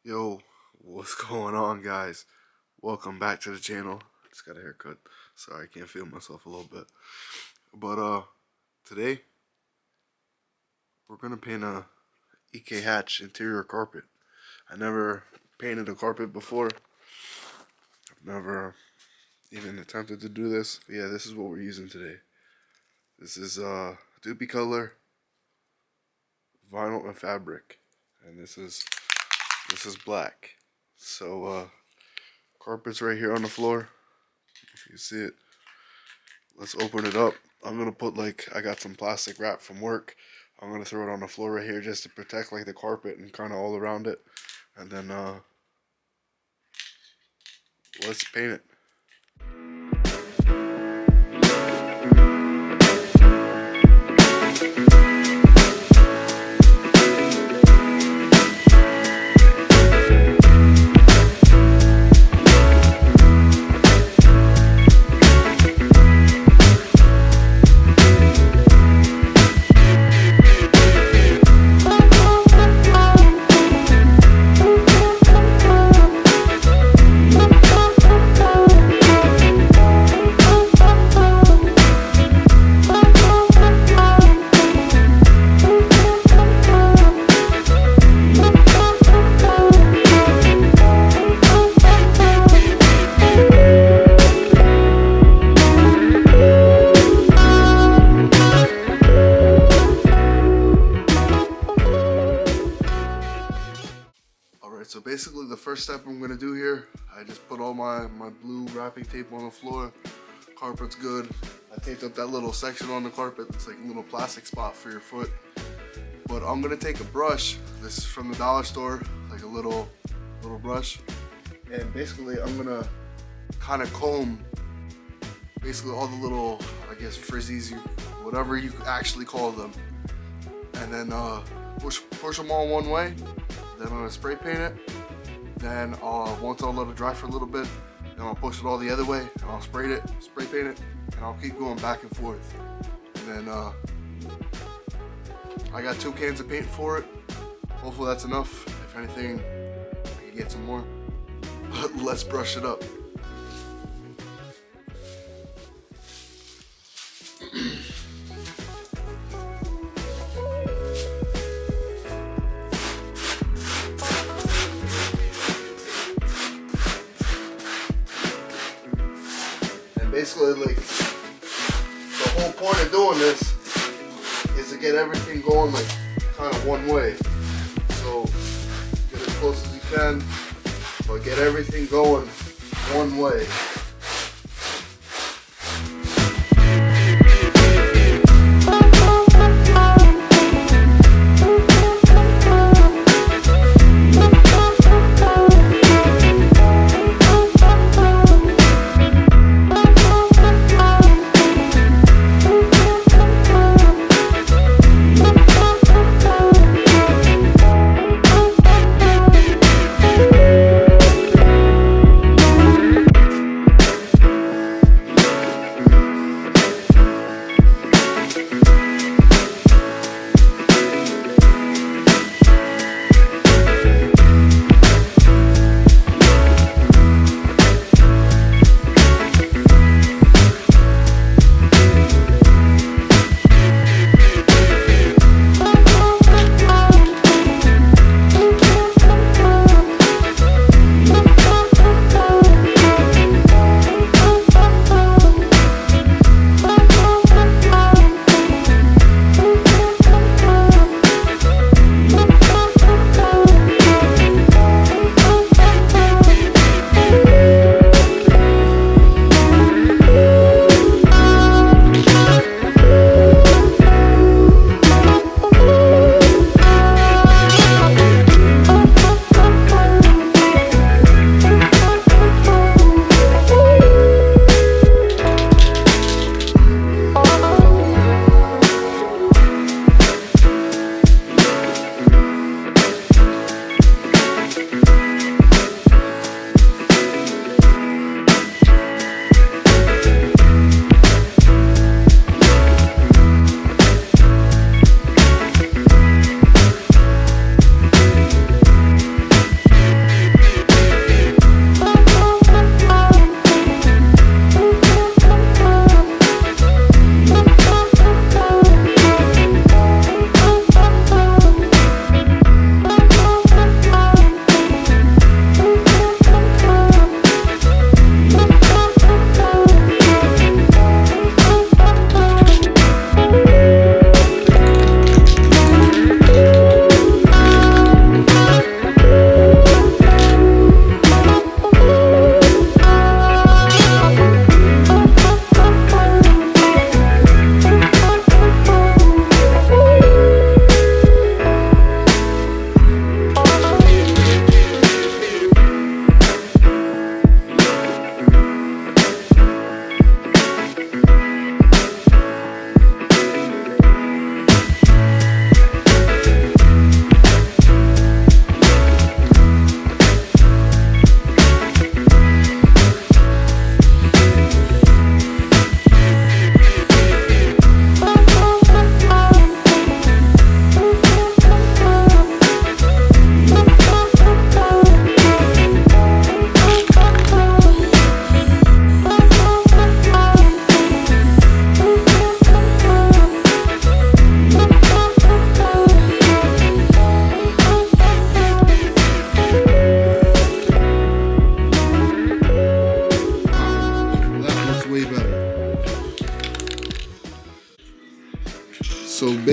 Yo, what's going on, guys? Welcome back to the channel. Just got a haircut. Sorry, I can't feel myself a little bit. But today we're gonna paint a EK Hatch interior carpet. I never painted a carpet before. I've never even attempted to do this. But yeah, this is what we're using today. This is Doobie Color vinyl and fabric, and this is black. So carpet's right here on the floor, if you see it. Let's open it up. I'm gonna put, I got some plastic wrap from work. I'm gonna throw it on the floor right here just to protect the carpet and kind of all around it, and then let's paint it. So basically the first step I'm going to do here, I just put all my blue wrapping tape on the floor. Carpet's good. I taped up that little section on the carpet. It's like a little plastic spot for your foot. But I'm going to take a brush. This is from the dollar store, like a little brush. And basically I'm going to kind of comb basically all the little, I guess, frizzies, whatever you actually call them. And then push them all one way. Then I'm gonna spray paint it. Then once I'll let it dry for a little bit, then I'll push it all the other way and I'll spray paint it, and I'll keep going back and forth. And then I got 2 cans of paint for it. Hopefully that's enough. If anything, I can get some more. But let's brush it up. Basically, the whole point of doing this is to get everything going kind of one way. So get as close as you can, but get everything going one way.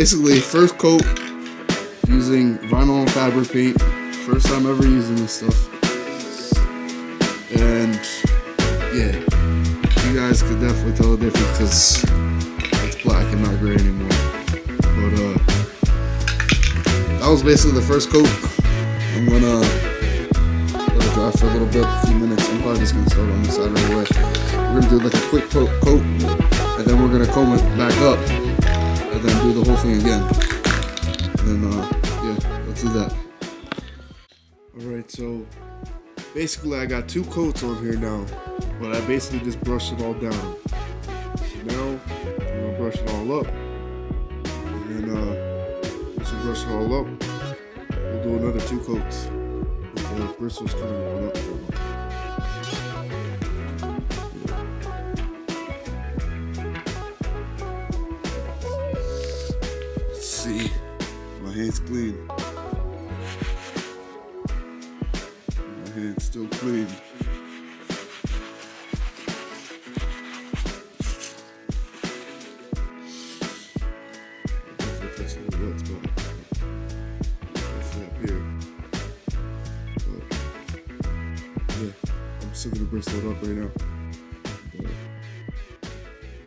basically first coat using vinyl and fabric paint. First time ever using this stuff. And yeah, you guys could definitely tell the difference because it's black and not gray anymore. But that was basically the first coat. I'm gonna let it dry for a little bit, a few minutes. I'm probably just gonna start on this side right away. We're gonna do like a quick coat, and then we're gonna comb it back up, and then do the whole thing again. And then yeah, let's do that. Alright, so basically I got 2 coats on here now, but I basically just brushed it all down. So now I'm gonna brush it all up, and then once we brush it all up, we'll do another 2 coats. The bristles kind of going up. Let's see, my hand's clean. My hand's still clean. I'm still gonna bristle it up right now.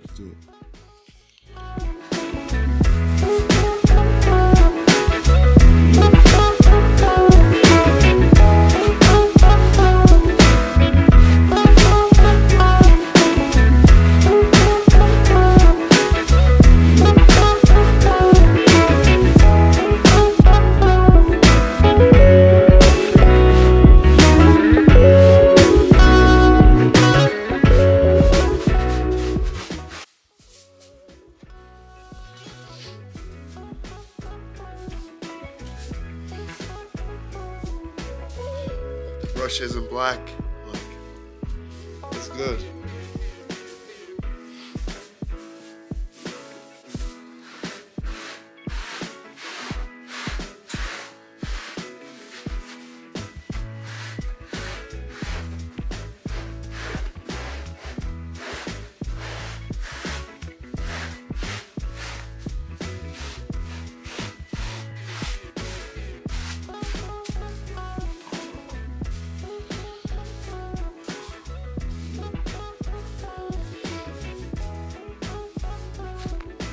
Let's do it. Brush isn't black. Look, it's good.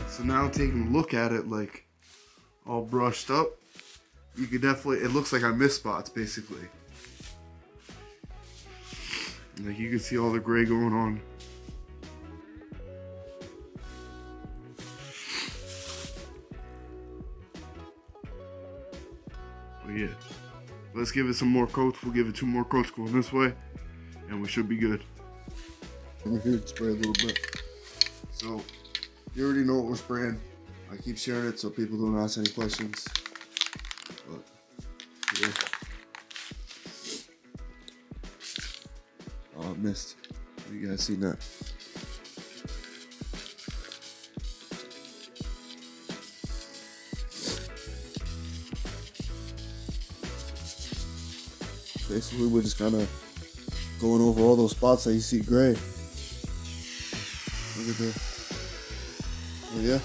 So now taking a look at it, like all brushed up, you could definitely, it looks like I missed spots basically. Like you can see all the gray going on. But yeah, let's give it some more coats. We'll give it 2 more coats going this way, and we should be good. I'm here to spray a little bit. So you already know what we're spraying. I keep sharing it so people don't ask any questions. But yeah. Oh, I missed. You guys seen that? Basically, we're just kind of going over all those spots that you see gray. Look at that. Oh yeah.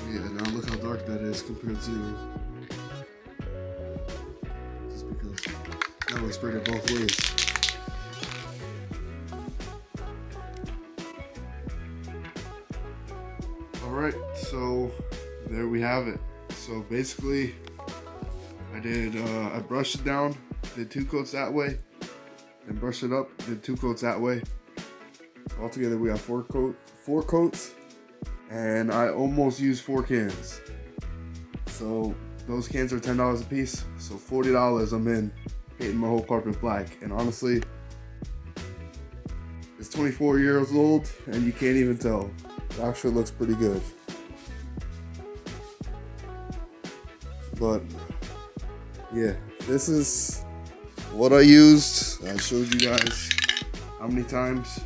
Yeah, now look how dark that is compared to, just because now we sprayed it both ways. Alright, so there we have it. So basically I brushed it down, did 2 coats that way, then brushed it up, did 2 coats that way. So altogether we got 4 coats. And I almost used 4 cans. So those cans are $10 a piece. So $40 I'm in, painting my whole carpet black. And honestly, it's 24 years old and you can't even tell. It actually looks pretty good. But yeah, this is what I used. I showed you guys how many times.